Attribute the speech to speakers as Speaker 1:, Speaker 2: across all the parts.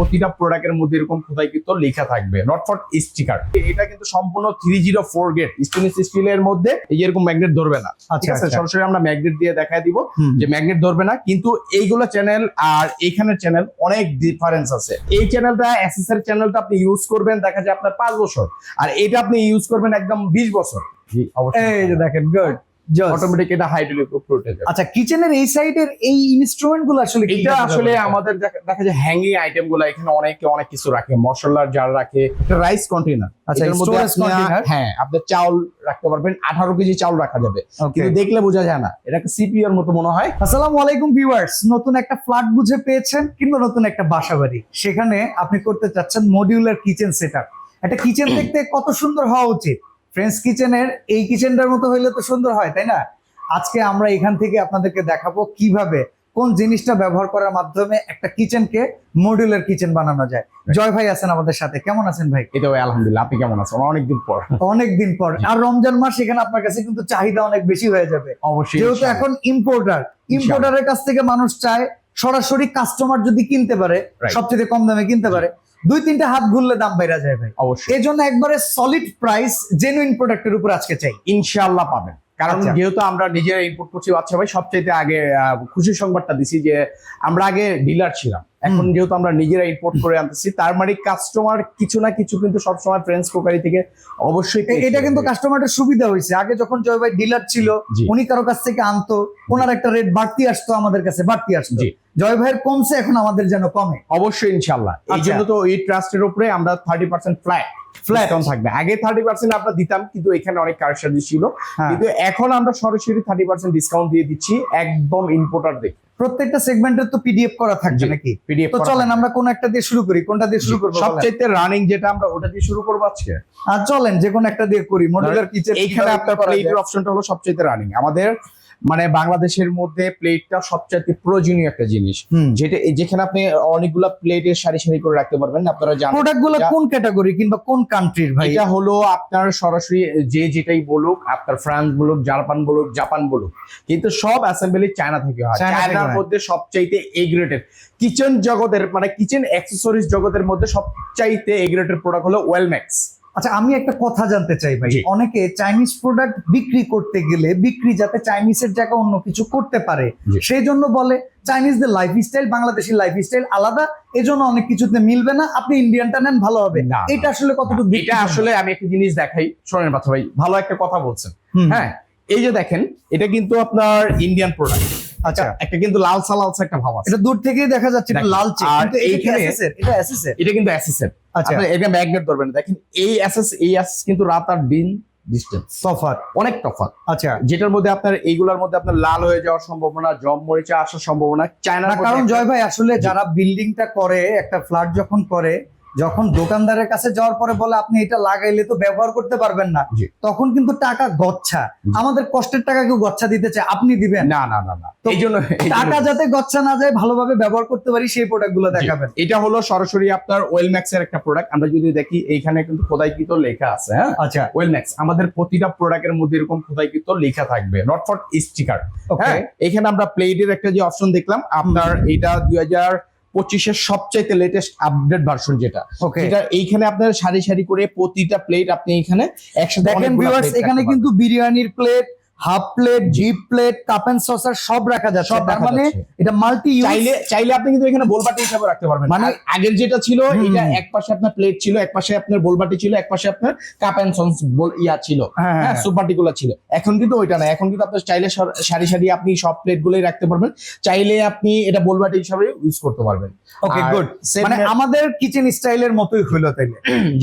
Speaker 1: প্রতিটা প্রোডাক্টের মধ্যে এরকম খোদাইকৃত লেখা থাকবে, নট ফর স্টিকার। এটা কিন্তু সম্পূর্ণ 304 গ্রেড স্টেনলেস স্টিলের মধ্যে এই এরকম ম্যাগনেট ধরবে না। ঠিক আছে, সরাসরি আমরা ম্যাগনেট দিয়ে দেখায় দিব যে ম্যাগনেট ধরবে না, কিন্তু এইগুলো চ্যানেল আর এইখানের চ্যানেল অনেক ডিফারেন্স আছে। এই চ্যানেলটা এসএস এর চ্যানেলটা আপনি ইউজ করবেন দেখা যায় আপনার 5 বছর, আর এটা আপনি ইউজ করবেন একদম 20 বছর। জি অবশ্যই,
Speaker 2: এই যে দেখেন গুড
Speaker 1: অটোমেটিক এটা হাইড্রোলিক উপরে উঠে যাবে।
Speaker 2: আচ্ছা, কিচেনের এই সাইডের এই ইনস্ট্রুমেন্ট গুলো আসলে কি?
Speaker 1: এটা আসলে আমাদের দেখা যায় হ্যাঙ্গিং আইটেম গুলো, এখানে অনেক কিছু রাখে, মশলার জার রাখে, একটা রাইস কন্টেনার।
Speaker 2: আচ্ছা,
Speaker 1: এটার মধ্যে
Speaker 2: storage container।
Speaker 1: হ্যাঁ আপনি চাউল রাখতে পারবেন, 18 কেজি চাউল রাখা যাবে, কিন্তু দেখলে বোঝা যায় না, এটা একটা সিপিইউ এর মতো মনে হয়।
Speaker 2: আসসালামু আলাইকুম ভিউয়ার্স, নতুন একটা ফ্ল্যাট বুঝে পেয়েছেন কিংবা নতুন একটা বাসাবাড়ি, সেখানে আপনি করতে চাচ্ছেন মডিউলার কিচেন সেটআপ। একটা কিচেন দেখতে কত সুন্দর হওয়া উচিত, ফ্রেন্ডস কিচেনের এই কিচেনটার মতো হইলে তো সুন্দর হয়, তাই না? আজকে আমরা এখান থেকে আপনাদেরকে দেখাবো কিভাবে কোন জিনিসটা ব্যবহার করার মাধ্যমে একটা কিচেনকে মডিউলার কিচেন বানানো যায়। জয় ভাই আছেন আমাদের সাথে, কেমন আছেন ভাই?
Speaker 1: এটা ভাই আলহামদুলিল্লাহ, আপনি কেমন আছেন? অনেকদিন পর।
Speaker 2: অনেকদিন পর, আর রমজান মাস, এখানে আপনার কাছে কিন্তু চাহিদা অনেক বেশি হয়ে যাবে
Speaker 1: অবশ্যই,
Speaker 2: যেহেতু এখন ইম্পোর্টারের কাছ থেকে মানুষ চায় সরাসরি কাস্টমার যদি কিনতে পারে, সবচেয়ে কম দামে কিনতে পারে, 2-3টা হাত ঘুরলে দাম বেড়ে যায় ভাই।
Speaker 1: অবশ্যই,
Speaker 2: এই জন্য একবারে সলিড প্রাইস জেনুইন প্রোডাক্টের উপর আজকে চাই,
Speaker 1: ইনশাআল্লাহ পাবেন। কারণ যেহেতু আমরা নিজেরা ইম্পোর্ট করছি, বাচ্চা ভাই সবচাইতে আগে খুশি সংবাদটা দিছি যে আমরা আগে ডিলার ছিলাম, এখন যেহেতু আমরা নিজেরা ইম্পোর্ট করে আনতেছি, তার মানে কাস্টমার কিছু না কিছু কিন্তু সবসময় ফ্রেন্ডস কোকারি থেকে অবশ্যই।
Speaker 2: এটা কিন্তু কাস্টমারের সুবিধা হয়েছে। আগে যখন জয় ভাই ডিলার ছিল, উনি কারো কাছ থেকে আনতো, ওনার একটা রেট বাড়তি আসতো, আমাদের কাছে বাড়তি আসতো। জয় ভাইয়ের কমছে, এখন আমাদের যেন কমে।
Speaker 1: অবশ্যই ইনশাআল্লাহ। এই জন্য তো এই ট্রাস্টের উপরে আমরা 30% ফ্ল্যাট থাকবে। আগে 30% আমরা দিতাম, কিন্তু এখানে অনেক কারসাজি ছিল, কিন্তু এখন আমরা সরাসরি 30% ডিসকাউন্ট দিয়ে দিচ্ছি একদম ইম্পোর্টার দেখে।
Speaker 2: প্রত্যেকটা সেগমেন্টের তো পিডিএফ করা থাকবে নাকি?
Speaker 1: পিডিএফ।
Speaker 2: তো চলেন আমরা কোন একটা দিয়ে শুরু করি, কোনটা দিয়ে শুরু করব?
Speaker 1: সবচেয়ে রানিং যেটা আমরা ওটা দিয়ে শুরু করব আজকে।
Speaker 2: আর চলেন যে কোন একটা দিয়ে করি। মডুলার কিচেন,
Speaker 1: এইখানে আপনার প্লেটের অপশনটা হলো সবচেয়ে রানিং আমাদের, মানে বাংলাদেশের মধ্যে প্লেটটা সবচেয়ে প্রয়োজনীয় একটা জিনিস, যেখানে আপনি অনেকগুলা প্লেটের সারি সারি করে রাখতে পারবেন। আপনারা জানেন
Speaker 2: প্রোডাক্টগুলো কোন ক্যাটাগরি কিংবা কোন কান্ট্রির ভাই?
Speaker 1: এটা হলো আপনার সরাসরি যেটাই বলুক, আপনার ফ্রান্স বলুক, জাপান বলুক, কিন্তু সব অ্যাসেম্বলি চায়না থেকে হয়। চায়নার মধ্যে সবচাইতে এ গ্রেডের কিচেন জগতের, মানে কিচেন অ্যাক্সেসরিজ জগতের মধ্যে সবচাইতে এ গ্রেডের প্রোডাক্ট হলো ওয়েলম্যাক্স।
Speaker 2: আচ্ছা, আমি একটা কথা জানতে চাই ভাই, অনেকে চাইনিজ প্রোডাক্ট বিক্রি করতে গেলে বিক্রি যাতে চাইনিজের জায়গায় অন্য কিছু করতে পারে সেই জন্য বলে চাইনিজদের লাইফস্টাইল বাংলাদেশি লাইফস্টাইল আলাদা, এজন্য অনেক কিছুতে মিলবে না, আপনি ইন্ডিয়ানটা নেন ভালো হবে। এটা আসলে কতটুকু?
Speaker 1: এটা আসলে আমি একটা জিনিস দেখাই, শোনেন বাচ্চা ভাই, ভালো একটা কথা বলছেন। হ্যাঁ, এই যে দেখেন, এটা কিন্তু আপনার ইন্ডিয়ান প্রোডাক্ট।
Speaker 2: আচ্ছা,
Speaker 1: একটা কিন্তু লালসা একটা ভাব আছে,
Speaker 2: এটা দূর থেকেই দেখা যাচ্ছে একটু লালচে, কিন্তু এইখানে
Speaker 1: এটা কিন্তু এসএসএর। আচ্ছা, এটা ম্যাগনেট ধরবেন, দেখেন এই এসএস কিন্তু রাত আর দিন ডিসটেন্স তফাৎ, অনেক তফাৎ।
Speaker 2: আচ্ছা,
Speaker 1: যেটার মধ্যে আপনার এইগুলোর মধ্যে আপনার লাল হয়ে যাওয়ার সম্ভাবনা, জম মরিচা আসার সম্ভাবনা চায়না।
Speaker 2: কারণ জয় ভাই আসলে যারা বিল্ডিংটা করে, একটা ফ্ল্যাট যখন করে, যখন দোকানদারের কাছে যাওয়ার পরে বলে আপনি এটা লাগাইলে তো ব্যবহার করতে পারবেন না, তখন কিন্তু টাকা গচ্ছা, আমাদের কষ্টের টাকা কেউ গচ্ছা দিতে চায়, আপনি দিবেন না?
Speaker 1: না না না, এই জন্য
Speaker 2: টাকা যাতে গচ্ছা না যায়, ভালোভাবে ব্যবহার করতে পারি সেই প্রোডাক্ট গুলো দেখাবেন।
Speaker 1: এটা হলো সরাসরি আপনার ওয়েলম্যাক্স এর একটা প্রোডাক্ট। আমরা যদি দেখি এইখানে কিন্তু খোদাইকৃত লেখা আছে। হ্যাঁ, আচ্ছা, ওয়েলম্যাক্স আমাদের প্রতিটা প্রোডাক্টের মধ্যে এরকম খোদাইকৃত লেখা থাকবে, নট ফর স্টিকার। হ্যাঁ, এখানে আমরা প্লেটের একটা যে অপশন দেখলাম, আপনার এটা 2025-এর সবচাইতে লেটেস্ট আপডেট ভার্সন যেটা এইখানে আপনার সারি সারি করে প্রতিটা প্লেট আপনি এখানে একসাথে
Speaker 2: দেখেন ভিউয়ার্স, এখানে কিন্তু বিরিয়ানির প্লেট, হাফ প্লেট, জিপ প্লেট, কাপ এন্ড সসার সব রাখা যাচ্ছে। তার মানে এটা মাল্টি ইউজ।
Speaker 1: চাইলে আপনি কিন্তু এখানে বোলবাটি হিসেবে রাখতে পারবেন। মানে আগের যেটা ছিল, এটা এক পাশে আপনার প্লেট ছিল, এক পাশে আপনার বোলবাটি ছিল, এক পাশে আপনার কাপ এন্ড সস ছিল, হ্যাঁ সুপ বাটি গুলো ছিল। এখন কিন্তু ওইটা না, এখন কিন্তু আপনার চাইলে সারি সারি আপনি সব প্লেট গুলোই রাখতে পারবেন, চাইলে আপনি এটা বোলবাটি হিসেবে ইউজ করতে পারবেন।
Speaker 2: ওকে, গুড। মানে আমাদের কিচেন স্টাইলের মতোই হলো তাইলে।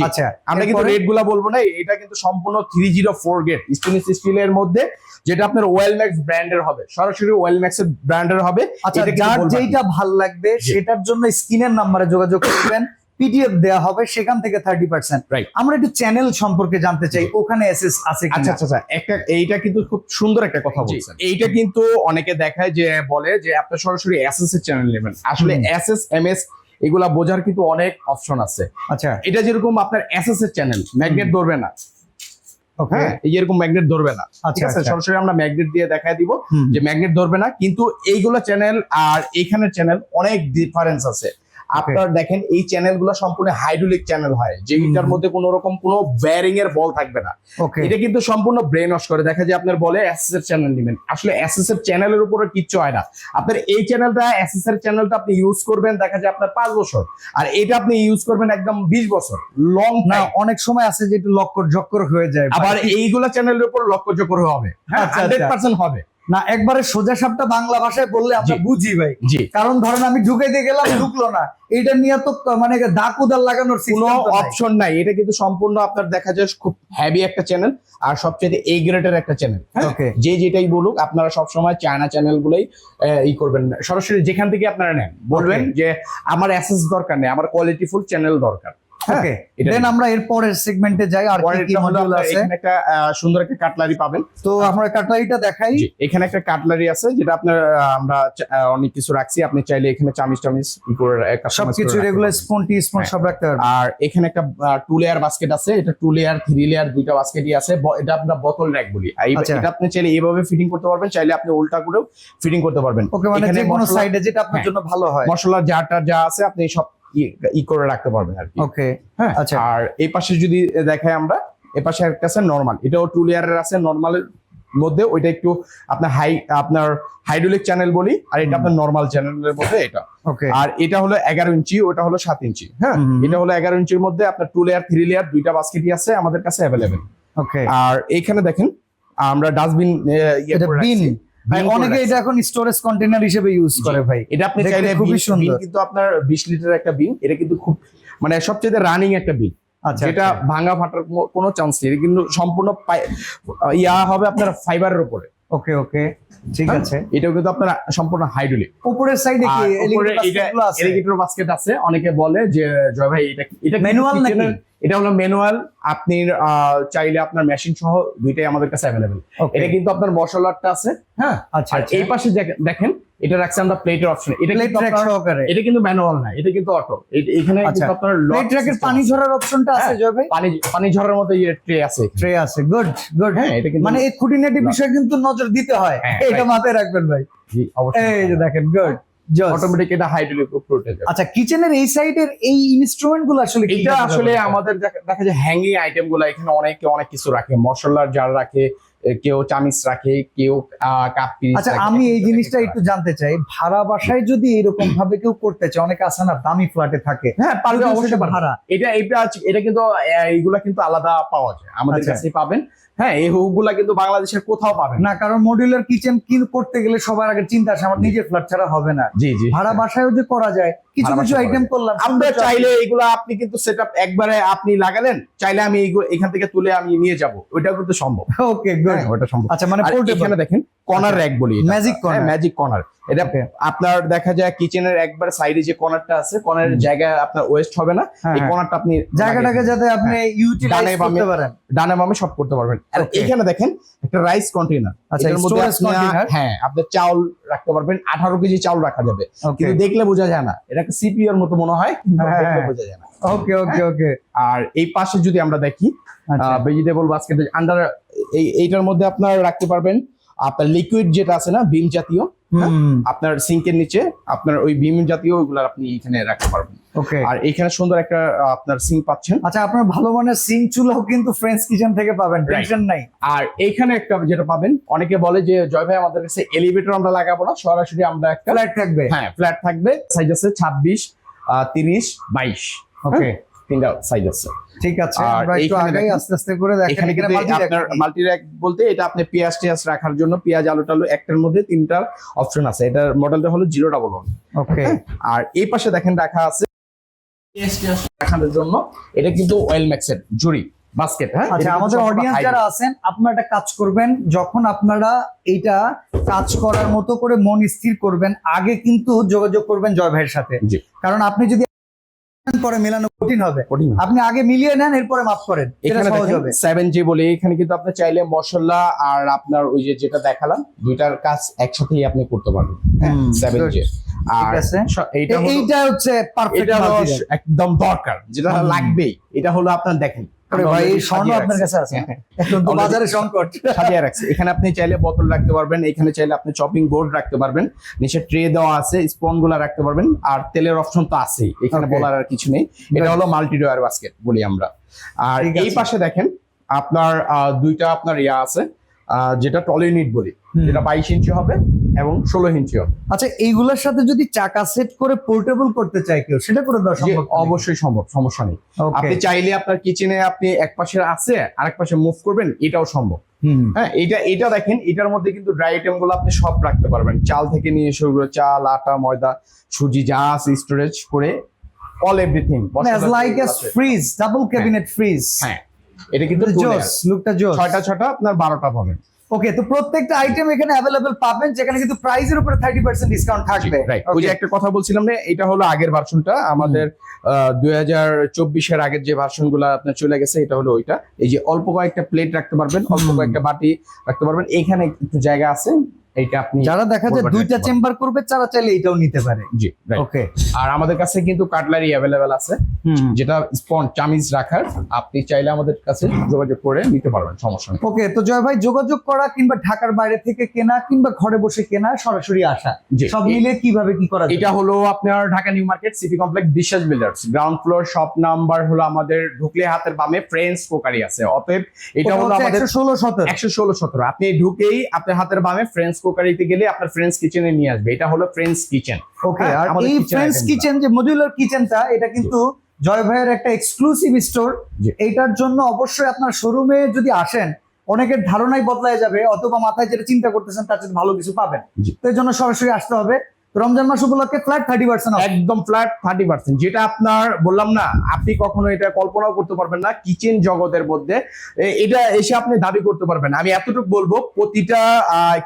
Speaker 1: আচ্ছা, আমরা কিন্তু রেট গুলা বলবো না, এটা কিন্তু সম্পূর্ণ 304 গ্রেড স্টেনলেস স্টিলের মধ্যে, যেটা আপনার ওয়েলম্যাক্স ব্র্যান্ডের হবে, সরাসরি ওয়েলম্যাক্স এর ব্র্যান্ডের হবে।
Speaker 2: আচ্ছা, যার যেটা ভালো লাগবে সেটার জন্য স্ক্রিনের নম্বরে যোগাযোগ করবেন, পিডিএফ দেয়া হবে, সেখান থেকে 30%। আমরা একটু চ্যানেল সম্পর্কে জানতে চাই, ওখানে এসএস আছে কিনা?
Speaker 1: আচ্ছা আচ্ছা, এইটা কিন্তু খুব সুন্দর একটা কথা বলছেন। এইটা কিন্তু অনেকে দেখায় যে বলে যে আপনি সরাসরি এসএস এর চ্যানেল নেবেন, আসলে এসএস এমএস এগুলা বোঝার কিন্তু অনেক অপশন আছে। আচ্ছা, এটা যেরকম আপনার এসএস এর চ্যানেল, ম্যাগনেট ধরবে না। হ্যাঁ, এরকম ম্যাগনেট ধরবে না। ঠিক আছে, সরাসরি আমরা ম্যাগনেট দিয়ে দেখায় দিব যে ম্যাগনেট ধরবে না, কিন্তু এইগুলো চ্যানেল আর এইখানের চ্যানেল অনেক ডিফারেন্স আছে। আপনার দেখেন এই চ্যানেলগুলো সম্পূর্ণ হাইড্রোলিক চ্যানেল হয়, যেটার মধ্যে কোনো রকম কোনো বেয়ারিং এর বল থাকবে না।
Speaker 2: ওকে,
Speaker 1: এটা কিন্তু সম্পূর্ণ ব্রেন ওয়াশ করে। দেখা যায় আপনার বলে এসএস এর চ্যানেল নেবেন, আসলে এসএস এর চ্যানেলের উপরে কিচ্ছু হয় না। আপনার এই চ্যানেলটা এসএস এর চ্যানেলটা আপনি ইউজ করবেন, দেখা যায় আপনার 5 বছর, আর এটা আপনি ইউজ করবেন একদম 20 বছর, লং
Speaker 2: না
Speaker 1: না।
Speaker 2: অনেক সময় আছে যে একটু লক্কর জক্কর হয়ে যায়,
Speaker 1: আবার এইগুলা চ্যানেলের উপর লক্ষ্যচক্র হবে, হ্যাঁ,
Speaker 2: আচ্ছা,
Speaker 1: 100% হবে।
Speaker 2: না একবারে সোজা সাপটা বাংলা ভাষায় বললে আমরা
Speaker 1: জি।
Speaker 2: বুঝি ভাই।
Speaker 1: জি,
Speaker 2: কারণ ধরেন আমি ঢুকাইতে গেলাম, ঢুকলো না, এটা নিয়ে তো মানে দাগ উদার লাগানোর
Speaker 1: কোনো
Speaker 2: সিস্টেম তো নাই।
Speaker 1: অপশন নাই। এটা কিন্তু সম্পূর্ণ আপনার দেখা যায় খুব হেভি একটা চ্যানেল, আর সবচেয়ে এ গ্রেডের একটা চ্যানেল।
Speaker 2: ওকে,
Speaker 1: যে যেটাই বলুক, আপনারা সবসময় চায়না চ্যানেল গুলোই ই করবেন না। সরাসরি যেখান থেকে আপনারা নেন বলবেন যে আমার অ্যাসেস দরকার নেই, আমার কোয়ালিটিফুল চ্যানেল দরকার। হ্যাঁ,
Speaker 2: ওকে,
Speaker 1: এটা
Speaker 2: দেন আমরা এর পরের সেগমেন্টে যাই। আর কি কি
Speaker 1: পরেরটা হলো
Speaker 2: মডিউল
Speaker 1: আপনার
Speaker 2: আছে?
Speaker 1: এখানে একটা সুন্দর একটা কাটলারি পাবেন।
Speaker 2: তো আমরা কাটলারিটা দেখাই।
Speaker 1: জি, এখানে একটা কাটলারি আছে যেটা আপনার আমরা অনেক কিছু রাখছি, আপনি চাইলে এখানে চামিচ টামিচ ই করে customize
Speaker 2: সবকিছু
Speaker 1: করে রাখতে
Speaker 2: রেগুলার
Speaker 1: পারবেন।
Speaker 2: স্পুন টি স্পুন
Speaker 1: হ্যাঁ।
Speaker 2: সব রাখতে পারবেন।
Speaker 1: আর এখানে একটা 2 লেয়ার বাস্কেট আছে, এটা 2 লেয়ার 3 লেয়ার দুইটা বাস্কেটই আছে। এটা আপনার বোতল র‍্যাক বলি।
Speaker 2: আচ্ছা।
Speaker 1: এটা আপনি চাইলে এইভাবে ফিটিং করতে পারবেন, চাইলে আপনি উল্টা করেও ফিটিং করতে পারবেন।
Speaker 2: ওকে, মানে
Speaker 1: এখানে
Speaker 2: যে কোনো
Speaker 1: মশলা-
Speaker 2: সাইডে যেটা আপনার
Speaker 1: হ্যাঁ।
Speaker 2: জন্য ভালো হয়।
Speaker 1: মশলা জারটা যা আছে আপনি সব ই করে রাখতে পারবেন আর কি।
Speaker 2: ওকে,
Speaker 1: হ্যাঁ,
Speaker 2: আচ্ছা।
Speaker 1: আর এই পাশে যদি দেখাই আমরা, এই পাশে একটা আছে নরমাল, এটাও 2 লেয়ারের আছে। নরমালের মধ্যে ওইটা একটু আপনার আপনার হাইড্রোলিক চ্যানেল বলি, আর এটা আপনার নরমাল চ্যানেলের মধ্যে এটা।
Speaker 2: ওকে,
Speaker 1: আর এটা হলো 11 ইঞ্চি, ওটা হলো 7 ইঞ্চি। হ্যাঁ,
Speaker 2: হুম।
Speaker 1: এটা হলো 11 ইঞ্চির মধ্যে আপনার 2 লেয়ার 3 লেয়ার দুইটা বাস্কেটই আছে আমাদের কাছে অ্যাভেলেবেল।
Speaker 2: ওকে,
Speaker 1: আর এইখানে দেখেন আমরা ডাস্টবিন
Speaker 2: এটা বিন ভাই, অনেকে এটা এখন স্টোরেজ কন্টেইনার হিসেবে ইউজ করে ভাই।
Speaker 1: এটা আপনি
Speaker 2: দেখতে
Speaker 1: চাইলে
Speaker 2: খুবই
Speaker 1: বিন
Speaker 2: সুন্দর।
Speaker 1: কিন্তু আপনার 20 লিটার একটা বিন, এটা কিন্তু খুব মানে সবচেয়ে রানিং একটা বিন,
Speaker 2: আচ্ছা,
Speaker 1: যেটা ভাঙা ফাটার কোনো চান্স নেই। এটা কিন্তু সম্পূর্ণ হবে আপনার ফাইবারের উপরে।
Speaker 2: ওকে, ওকে, ঠিক
Speaker 1: হ্যাঁ?
Speaker 2: আছে।
Speaker 1: এটাও কিন্তু আপনার সম্পূর্ণ হাইড্রোলিক।
Speaker 2: উপরের সাইডে কি
Speaker 1: আর উপরে
Speaker 2: এলিগেটর
Speaker 1: এটা
Speaker 2: বাস্কেটগুলো আছে?
Speaker 1: এলিগেটর বাস্কেট আছে। অনেকে বলে যে জয় ভাই এটা
Speaker 2: Manual নাকি?
Speaker 1: এটা হলো ম্যানুয়াল। আপনি চাইলে আপনার মেশিন সহ দুইটাই আমাদের কাছে অ্যাভেলেবেল।
Speaker 2: Okay,
Speaker 1: এটা কিন্তু আপনার মশলাটা আছে। হ্যাঁ,
Speaker 2: আচ্ছা,
Speaker 1: আর এই পাশে দেখেন এটা রাখছে আমরা প্লেটের অপশন। এটা
Speaker 2: প্লেট
Speaker 1: কিন্তু
Speaker 2: ট্র্যাক
Speaker 1: আপনার-
Speaker 2: সহকারে।
Speaker 1: এটা কিন্তু ম্যানুয়াল না, এটা কিন্তু অটো। এখানে
Speaker 2: আচ্ছা,
Speaker 1: কিন্তু আপনার
Speaker 2: প্লেট ট্র্যাকের পানি ঝরার অপশনটা আছে
Speaker 1: হ্যাঁ।
Speaker 2: জয় ভাই?
Speaker 1: পানি ঝরার মতো ট্রে আছে।
Speaker 2: ট্রে আছে, গুড গুড।
Speaker 1: হ্যাঁ, এটা কিন্তু
Speaker 2: মানে এই খুঁটিনাটি বিষয় কিন্তু নজর দিতে হয়,
Speaker 1: হ্যাঁ,
Speaker 2: এটা
Speaker 1: right.
Speaker 2: মাথায় রাখবেন ভাই।
Speaker 1: জি, অবশ্যই
Speaker 2: এই যে দেখেন, গুড জস।
Speaker 1: অটোমেটিক এটা হাইড্রোলিক উপরে যাবে।
Speaker 2: আচ্ছা, কিচেনের এই সাইডের এই ইনস্ট্রুমেন্ট গুলো আসলে কি
Speaker 1: এটা
Speaker 2: কাজে
Speaker 1: আসলে
Speaker 2: ব্যবহার হয়?
Speaker 1: আমাদের দেখা যায় হ্যাঙ্গিং আইটেম গুলো। এখানে অনেকে অনেক কিছু রাখে, মশলার জার রাখে, কেউ চামিচ রাখে, কেউ কাপ পিস।
Speaker 2: আচ্ছা, আমি এই জিনিসটা একটু জানতে চাই, ভাড়া বাসায় যদি এরকম ভাবে কেউ করতে চায়, অনেকে আছে না দামি ফ্ল্যাটে থাকে,
Speaker 1: হ্যাঁ, পারবে,
Speaker 2: যদিও
Speaker 1: অবশ্যই
Speaker 2: সেটা
Speaker 1: পারবে।
Speaker 2: ভাড়া।
Speaker 1: এটা কিন্তু এইগুলা কিন্তু আলাদা পাওয়া যায়, আমাদের
Speaker 2: আচ্ছা।
Speaker 1: কাছেই পাবেন। হ্যাঁ, এই হুকগুলা কিন্তু বাংলাদেশের কোথাও পাবেন না।
Speaker 2: না, কারণ মডিউলার কিচেন করতে গেলে সবার আগে চিন্তা আসে আমার নিজের ফ্ল্যাট ছাড়া হবে না।
Speaker 1: জি, জি।
Speaker 2: ভাড়া বাসায়ও যে করা যায়, কিছু
Speaker 1: ভাড়া
Speaker 2: কিছু
Speaker 1: বাসায়
Speaker 2: আইটেম করলাম,
Speaker 1: আমরা চাইলে এগুলা আপনি কিন্তু সেটআপ একবারে আপনি লাগালেন, চাইলে আমি এখান থেকে তুলে আমি নিয়ে যাব, ওইটাও কিন্তু সম্ভব।
Speaker 2: ওকে, গুড।
Speaker 1: হ্যাঁ, ওটা সম্ভব।
Speaker 2: আচ্ছা, মানে
Speaker 1: আর
Speaker 2: পোর্টেবল।
Speaker 1: এখানে দেখেন কর্নার
Speaker 2: আচ্ছা,
Speaker 1: র‍্যাক বলি,
Speaker 2: Magic corner।
Speaker 1: Magic corner. এটা
Speaker 2: Okay.
Speaker 1: আপনার দেখা যায় কিচেনের একবার সাইডে যে কর্নারটা আছে, কর্নারের জায়গায় আপনার ওয়েস্ট হবে না।
Speaker 2: হ্যাঁ,
Speaker 1: এই
Speaker 2: হ্যাঁ।
Speaker 1: কর্নারটা আপনি
Speaker 2: জায়গাটাকে যাতে আপনি ইউটিলাইজ
Speaker 1: ডানে বামে
Speaker 2: করতে পারেন।
Speaker 1: ডানে বামে সব করতে পারবেন। আর
Speaker 2: Okay.
Speaker 1: এখানে দেখেন একটা রাইস কন্টেইনার।
Speaker 2: আচ্ছা,
Speaker 1: এটার মধ্যে
Speaker 2: storage
Speaker 1: আপনি
Speaker 2: container।
Speaker 1: হ্যাঁ, আপনি চাউল রাখতে পারবেন। 18 কেজি চাউল রাখা যাবে,
Speaker 2: ওকে,
Speaker 1: কিন্তু দেখলে বোঝা যায় না। এটাকে সিপিইউ এর মতো মনে হয়, কিন্তু
Speaker 2: হ্যাঁ,
Speaker 1: দেখলে
Speaker 2: হ্যাঁ।
Speaker 1: বোঝা যায় না।
Speaker 2: ওকে, ওকে, ওকে।
Speaker 1: আর এই পাশে যদি আমরা দেখি
Speaker 2: আচ্ছা,
Speaker 1: ভেজিটেবল বাস্কেট আন্ডার, এইটার মধ্যে আপনার রাখতে পারবেন আপনার লিকুইড যেটা আছে না, বিম জাতীয়। হ্যাঁ, আপনার সিঙ্কের নিচে আপনার ওই বিম জাতীয় ওইগুলো আপনি এখানে রাখতে পারবেন।
Speaker 2: ওকে।
Speaker 1: আর এখানে সুন্দর একটা আপনার সিঙ্ক পাচ্ছেন।
Speaker 2: আচ্ছা, আপনার ভালো মানের সিঙ্ক চুলাও কিন্তু ফ্রেঞ্চ কিচেন থেকে পাবেন,
Speaker 1: Right.
Speaker 2: টেনশন নাই।
Speaker 1: আর এইখানে একটা যেটা পাবেন, অনেকে বলে যে জয় ভাই আমাদের কাছে এলিভেটর আমরা লাগাবো না, সরাসরি আমরা একটা
Speaker 2: ফ্ল্যাট থাকবে।
Speaker 1: হ্যাঁ ফ্ল্যাট থাকবে। সাইজ আছে 26, 30, 22।
Speaker 2: ওকে,
Speaker 1: তিনটা সাইজ আছে।
Speaker 2: ঠিক আছে,
Speaker 1: আর
Speaker 2: আমরা একটু
Speaker 1: এইখানে
Speaker 2: আগাই
Speaker 1: দেখেন,
Speaker 2: আস্তে আস্তে করে দেখেন।
Speaker 1: এখানে
Speaker 2: এখানে
Speaker 1: কিন্তু
Speaker 2: multi-rack
Speaker 1: আপনার
Speaker 2: নাকি?
Speaker 1: মাল্টি র‍্যাক বলতে এটা আপনি পেঁয়াজ টিয়াজ রাখার জন্য, পেঁয়াজ আলু টালু একটার মধ্যে 3টা অপশন আছে। এটার মডেলটা হলো 011।
Speaker 2: ওকে,
Speaker 1: আর এই পাশে দেখেন রাখা আছে পেঁয়াজ টিয়াজ রাখার জন্য, এটা কিন্তু অয়েল ম্যাক্সের জুড়ি বাস্কেট। হ্যাঁ,
Speaker 2: আচ্ছা,
Speaker 1: এটা কিন্তু
Speaker 2: আমাদের
Speaker 1: সম্পূর্ণ
Speaker 2: অডিয়েন্স
Speaker 1: hybrid।
Speaker 2: যারা আছেন, আপনারা একটা কাজ করবেন, যখন আপনারা এইটা কাজ করার মতো করে মন স্থির করবেন, আগে কিন্তু যোগাযোগ করবেন জয় ভাইয়ের সাথে।
Speaker 1: জি।
Speaker 2: কারণ আপনি যদি পরে মেলানো কঠিন হবে,
Speaker 1: কঠিন।
Speaker 2: আপনি আগে মিলিয়ে নেন, এরপরে মাফ করেন, এটা
Speaker 1: এখানে
Speaker 2: সহজ
Speaker 1: দেখেন
Speaker 2: হবে।
Speaker 1: 7J বলে, এখানে কিন্তু আপনি চাইলে মশলা আর আপনার ওই যে যেটা দেখালাম দুইটার কাজ একসাথেই আপনি করতে পারবেন। হ্যাঁ, 7J। আর
Speaker 2: আছে।
Speaker 1: এইটা হলো
Speaker 2: এইটা হচ্ছে পারফেক্ট
Speaker 1: এটা হলো একদম দরকার, যেটা লাগবেই। এটা হলো আপনার দেখেন
Speaker 2: আরে ভাই এই স্বর্ণ
Speaker 1: সাজিয়ে
Speaker 2: আপনার
Speaker 1: রাখছি।
Speaker 2: কাছে আছে এখন তো
Speaker 1: Already-
Speaker 2: বাজারে সংকট।
Speaker 1: সাজিয়ে রাখছি। এখানে আপনি চাইলে বোতল রাখতে পারবেন, এখানে চাইলে আপনি চপিং বোর্ড রাখতে পারবেন, নিচে ট্রে দেওয়া আছে, স্পন গুলা রাখতে পারবেন, আর তেলের অপশন তো আছেই, এখানে
Speaker 2: Okay.
Speaker 1: বলার আর কিছু নেই। এটা হলো মাল্টি ডোয়ার বাস্কেট বলি আমরা। আর
Speaker 2: ঠিক
Speaker 1: এই
Speaker 2: আছে।
Speaker 1: পাশে দেখেন আপনার দুইটা আপনার ইয়া আছে, যেটা টল ইউনিট বলি, যেটা 22 ইঞ্চি হবে এবং 16 ইঞ্চি হবে।
Speaker 2: আচ্ছা এইগুলোর সাথে যদি চাকা সেট করে পোর্টেবল করতে চায় কেউ, সেটা করে দেওয়া
Speaker 1: যে
Speaker 2: সম্ভব?
Speaker 1: অবশ্যই সম্ভব, সমস্যা নেই।
Speaker 2: Okay.
Speaker 1: আপনি চাইলে আপনার কিচেনে আপনি এক পাশে আছে আরেক পাশে মুভ করবেন, এটাও সম্ভব। হ্যাঁ, এটা দেখেন, এটার মধ্যে কিন্তু ড্রাই আইটেম গুলো আপনি সব রাখতে পারবেন, চাল থেকে নিয়ে শুরু করে চাল, আটা, ময়দা, সুজি যা আছে স্টোরেজ করে all everything.
Speaker 2: As like a freeze, double cabinet freeze.
Speaker 1: হ্যাঁ, এটা কিন্তু
Speaker 2: জোস, লুকটা জোস।
Speaker 1: 6টা আপনার 12টা পাবেন।
Speaker 2: ওকে, তো প্রত্যেকটা আইটেম এখানে অ্যাভেলেবল পাবেন, যেখানে কিন্তু প্রাইসের উপরে 30% ডিসকাউন্ট থাকবে।
Speaker 1: Right. ওই যে একটা কথা বলছিলাম না, এটা হলো আগের ভার্সনটা, আমাদের 2024-এর আগের যে ভার্সন গুলা আপনার চলে গেছে, এটা হলো ওইটা। এই যে অল্প কয়েকটা প্লেট রাখতে পারবেন, অল্প কয়েকটা বাটি রাখতে পারবেন, এখানে একটু জায়গা আছে, এইটা আপনি
Speaker 2: যারা দেখা যায়
Speaker 1: বলবেন
Speaker 2: দুইটা
Speaker 1: রাখতে
Speaker 2: চেম্বার করবে, তারা চাইলে এটাও নিতে পারে।
Speaker 1: জি, right.
Speaker 2: ওকে,
Speaker 1: আর আমাদের কাছে কিন্তু কাটলারি অ্যাভেলেবেল আছে, যেটা স্পন চামিজ রাখার, আপনি চাইলে আমাদের কাছে যোগাযোগ করে নিতে পারবেন, সমস্যা নেই।
Speaker 2: ওকে, তো জয় ভাই যোগাযোগ করা কিংবা ঢাকার বাইরে থেকে কেনা কিংবা ঘরে বসে কেনা, সরাসরি আসা,
Speaker 1: জি,
Speaker 2: সব মিলে কিভাবে কি করা যায়?
Speaker 1: এটা হলো আপনার Dhaka new market city complex Biswas builders, ground floor, shop number হলো আমাদের ঢুকলে হাতের বামে ফ্রেন্ডস কোকারি আছে। অতএব এটা হলো আমাদের
Speaker 2: 116-17।
Speaker 1: 116-17। আপনি ঢুকেই আপনার হাতের বামে ফ্রেন্ডস কোকারিতে গেলে আপনার ফ্রেন্ডস কিচেনে নিয়ে আসবে। এটা হলো ফ্রেন্ডস কিচেন।
Speaker 2: ওকে,
Speaker 1: হ্যাঁ,
Speaker 2: আর
Speaker 1: আমাদের
Speaker 2: এই
Speaker 1: kitchen
Speaker 2: ফ্রেন্ডস
Speaker 1: item গুলা।
Speaker 2: কিচেন যে মডিউলার কিচেনটা, এটা কিন্তু জয় ভাইয়ের একটা এক্সক্লুসিভ স্টোর।
Speaker 1: জি।
Speaker 2: এইটার জন্য অবশ্যই আপনার শোরুমে যদি আসেন, অনেকের ধারণাই বদলায় যাবে, অথবা মাথায় যেটা চিন্তা করতেছেন তার চেয়ে ভালো কিছু পাবেন।
Speaker 1: জি।
Speaker 2: তো এর জন্য সরাসরি আসতে হবে। রমজান মাস উপলক্ষে ফ্ল্যাট 30% অফ।
Speaker 1: একদম ফ্ল্যাট 30%, যেটা আপনার বললাম না, আপনি কখনো এটা কল্পনাও করতে পারবেন না কিচেন জগতের মধ্যে। এটা এসে আপনি দাবি করতে পারবেন। আমি এতটুকু বলবো, প্রতিটা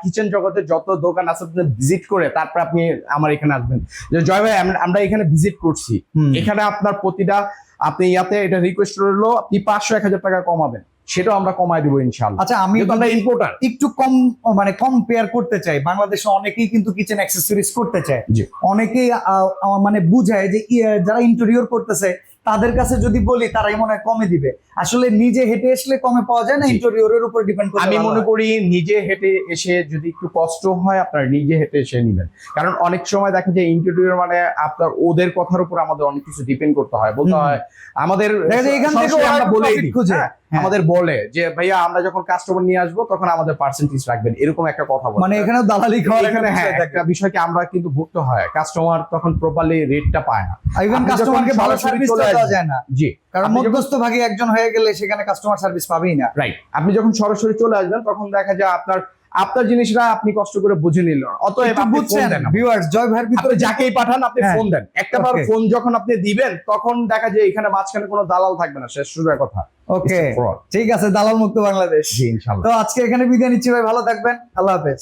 Speaker 1: কিচেন জগতের যত দোকান আছে আপনি ভিজিট করে তারপর আপনি আমার এখানে আসবেন, যে জয় ভাই আমরা এখানে ভিজিট করছি, এখানে আপনার প্রতিটা আপনি ইয়াতে এটা রিকোয়েস্ট রইলো, আপনি 500-1000 টাকা কমাবেন, সেটাও আমরা কমায় দিব ইনশাআল্লাহ।
Speaker 2: আচ্ছা, আমি
Speaker 1: যেহেতু আমরা ইম্পোর্টার।
Speaker 2: একটু কম মানে কম্পেয়ার করতে চাই, বাংলাদেশে অনেকেই কিন্তু কিচেন অ্যাক্সেসরিজ করতে চায়।
Speaker 1: জি।
Speaker 2: অনেকেই মানে বুঝায় যে যারা ইন্টেরিয়র করতেছে তাদের কাছে যদি বলি তারাই মনে হয় কমে দিবে। আসলে নিজে হেঁটে আসলে কমে পাওয়া যায় না,
Speaker 1: জি।
Speaker 2: ইন্টেরিয়রের উপর ডিপেন্ড করে।
Speaker 1: আমি মনে করি নিজে হেঁটে এসে যদি একটু কষ্ট হয়, আপনার নিজে হেঁটে এসে নিবেন। কারণ অনেক সময় দেখা যায় ইন্টেরিয়র মানে আপনার ওদের কথার উপর আমাদের অনেক কিছু ডিপেন্ড করতে হয়, বলতে হয় আমাদের
Speaker 2: দেখা যায় এখান থেকে
Speaker 1: সরাসরি
Speaker 2: ওরা
Speaker 1: আমরা
Speaker 2: একটু
Speaker 1: বলেই
Speaker 2: profit
Speaker 1: দিই,
Speaker 2: খুঁজে।
Speaker 1: হ্যাঁ,
Speaker 2: হ্যাঁ।
Speaker 1: আমাদের বলে যে ভাইয়া আমরা যখন কাস্টমার নিয়ে আসবো তখন আমাদের পার্সেন্টেজ রাখবেন, এরকম একটা কথা বলে।
Speaker 2: মানে এখানেও দালালি খাওয়ার
Speaker 1: এখানে হ্যাঁ একটা বিষয়কে আমরা কিন্তু ভুগতে হয়, কাস্টমার তখন প্রপারলি রেটটা পায় না।
Speaker 2: ইভেন
Speaker 1: আপনি যখন
Speaker 2: কাস্টমারকে ভালো
Speaker 1: সরাসরি
Speaker 2: সার্ভিস
Speaker 1: চলে
Speaker 2: দেওয়া
Speaker 1: আসবেন-
Speaker 2: যায় না,
Speaker 1: জি,
Speaker 2: কারণ
Speaker 1: আপনি যখন-
Speaker 2: মধ্যস্থ ভাগে একজন হয়ে গেলে সেখানে কাস্টমার সার্ভিস পাবেই না।
Speaker 1: রাইট, আপনি যখন সরাসরি চলে আসবেন তখন দেখা যায় আপনার জিনিসটা আপনি কষ্ট করে বুঝে নিল। অতএব
Speaker 2: একটু
Speaker 1: আপনি
Speaker 2: বুঝছেন
Speaker 1: ফোন দেন,
Speaker 2: ভিউয়ার্স, জয় ভাইয়ের ভিতরে
Speaker 1: আপনি যাকেই পাঠান আপনি
Speaker 2: হ্যাঁ।
Speaker 1: ফোন দেন, একটা বার
Speaker 2: Okay.
Speaker 1: ফোন যখন আপনি দিবেন তখন দেখা যায় এখানে মাঝখানে কোনো দালাল থাকবে না, শেষ শুরু কথা।
Speaker 2: ওকে,
Speaker 1: It's a fraud.
Speaker 2: ঠিক আছে, দালাল মুক্ত বাংলাদেশ।
Speaker 1: জি ইনশাআল্লাহ।
Speaker 2: তো আজকে এখানে বিদায় নিচ্ছি ভাই, ভালো থাকবেন, আল্লাহ হাফেজ।